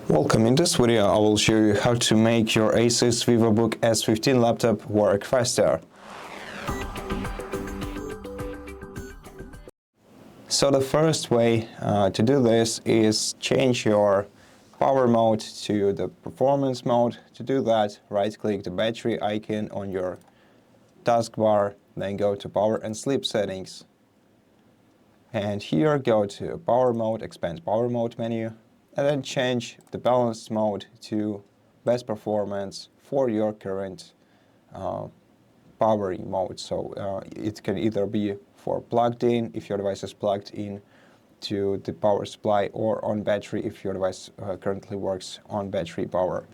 Welcome. In this video I will show you how to make your ASUS VivoBook S15 laptop work faster. So the first way to do this is change your power mode to the performance mode. To do that, right-click the battery icon on your taskbar, then go to Power and Sleep settings. And here go to Power Mode, expand Power Mode menu, and then change the balanced mode to best performance for your current powering mode. So it can either be for plugged in, if your device is plugged in to the power supply, or on battery if your device currently works on battery power.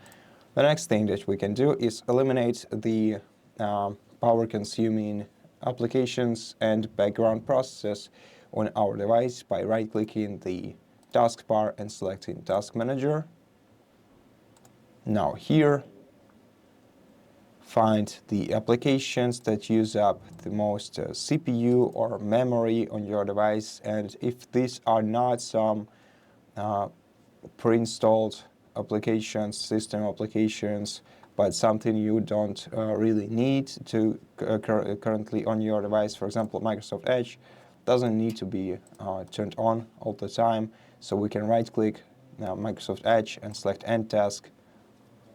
The next thing that we can do is eliminate the power-consuming applications and background processes on our device by right-clicking the taskbar and selecting Task Manager. Now here, find the applications that use up the most CPU or memory on your device, and if these are not some pre-installed applications, system applications, but something you don't really need to currently on your device, for example Microsoft Edge doesn't need to be turned on all the time, so we can right-click Microsoft Edge and select End Task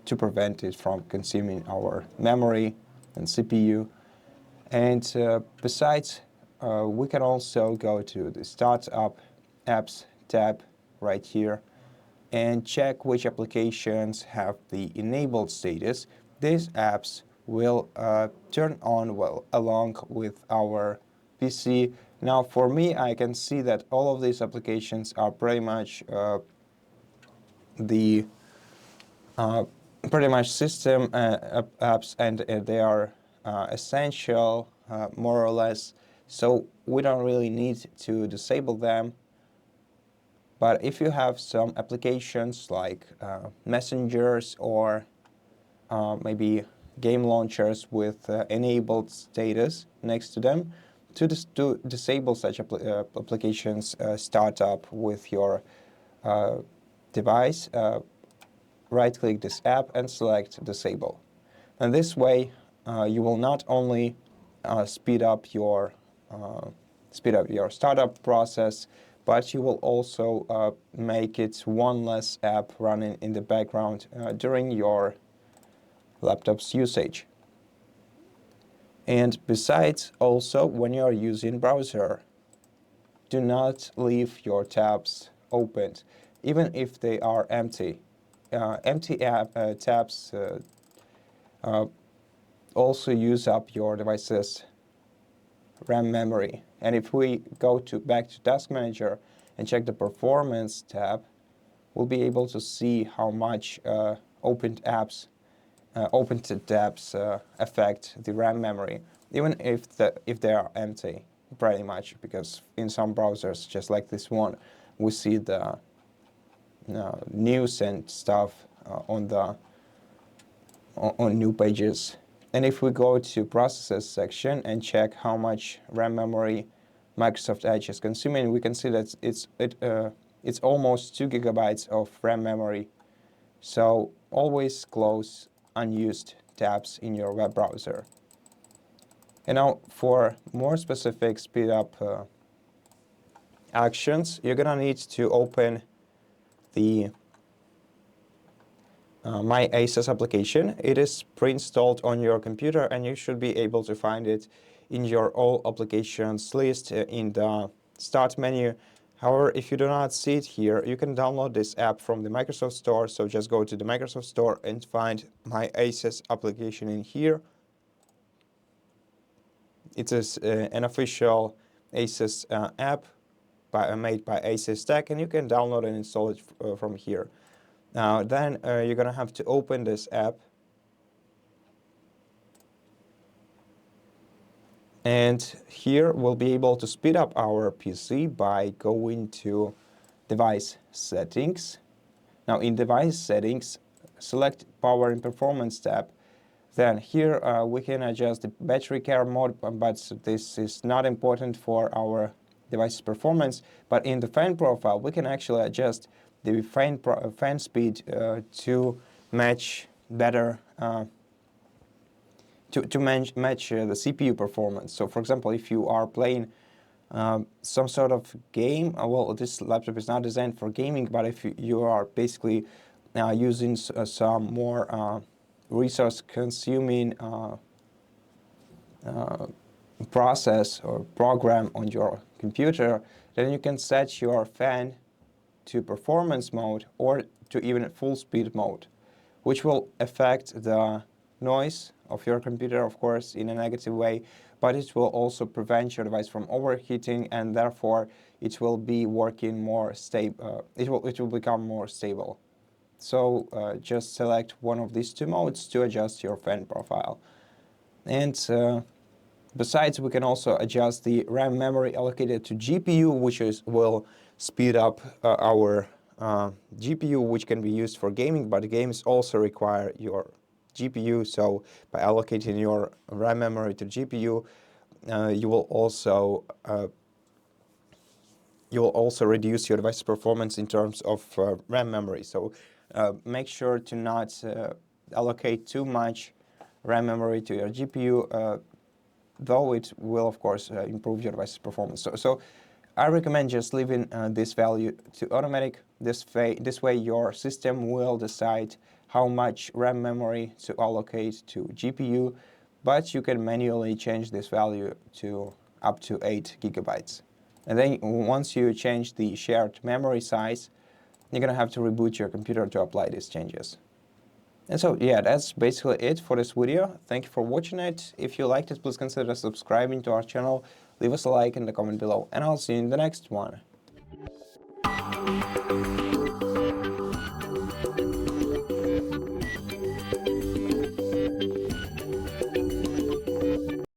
to prevent it from consuming our memory and CPU. And besides, we can also go to the Startup Apps tab right here and check which applications have the enabled status. These apps will turn on along with our PC. Now for me, I can see that all of these applications are pretty much system apps, and they are essential more or less, so we don't really need to disable them. But if you have some applications like messengers or maybe game launchers with enabled status next to them, to disable such applications, start up with your device, right-click this app and select Disable. And this way, you will not only speed up your startup process, but you will also make it one less app running in the background during your laptop's usage. And besides, also, when you are using browser, do not leave your tabs open, even if they are empty. Empty tabs also use up your device's RAM memory. And if we go back to Task Manager and check the Performance tab, we'll be able to see how much opened tabs affect the RAM memory, even if they are empty, pretty much, because in some browsers, just like this one, we see the news and stuff on new pages. And if we go to Processes section and check how much RAM memory Microsoft Edge is consuming, we can see that it's almost 2 GB of RAM memory. So always close unused tabs in your web browser. And now for more specific speed up actions, you're gonna need to open the MyASUS application. It is pre-installed on your computer, and you should be able to find it in your All Applications list in the Start menu. However, if you do not see it here, you can download this app from the Microsoft Store. So just go to the Microsoft Store and find MyASUS application in here. It is an official ASUS app made by ASUS Tech, and you can download and install it from here. Now then you're gonna have to open this app, and here we'll be able to speed up our PC by going to Device Settings. Now in Device Settings, select Power and Performance tab. Then here we can adjust the battery care mode, but this is not important for our device's performance. But in the fan profile, we can actually adjust the fan speed to match better to match the CPU performance. So, for example, if you are playing some sort of game, well, this laptop is not designed for gaming, but if you are basically using some more resource-consuming process or program on your computer, then you can set your fan to performance mode or to even full speed mode, which will affect the noise of your computer, of course, in a negative way, but it will also prevent your device from overheating, and therefore it will be working more stable. It will become more stable. So just select one of these two modes to adjust your fan profile. And besides, we can also adjust the RAM memory allocated to GPU, which will speed up our GPU, which can be used for gaming, but games also require your GPU. So by allocating your RAM memory to GPU, you will also reduce your device's performance in terms of RAM memory. So make sure to not allocate too much RAM memory to your GPU, though it will, of course, improve your device's performance. So I recommend just leaving this value to automatic. This way your system will decide how much RAM memory to allocate to GPU, but you can manually change this value to up to 8 GB. And then once you change the shared memory size, you're going to have to reboot your computer to apply these changes. And so, yeah, that's basically it for this video. Thank you for watching it. If you liked it, please consider subscribing to our channel. Leave us a like in the comment below, and I'll see you in the next one.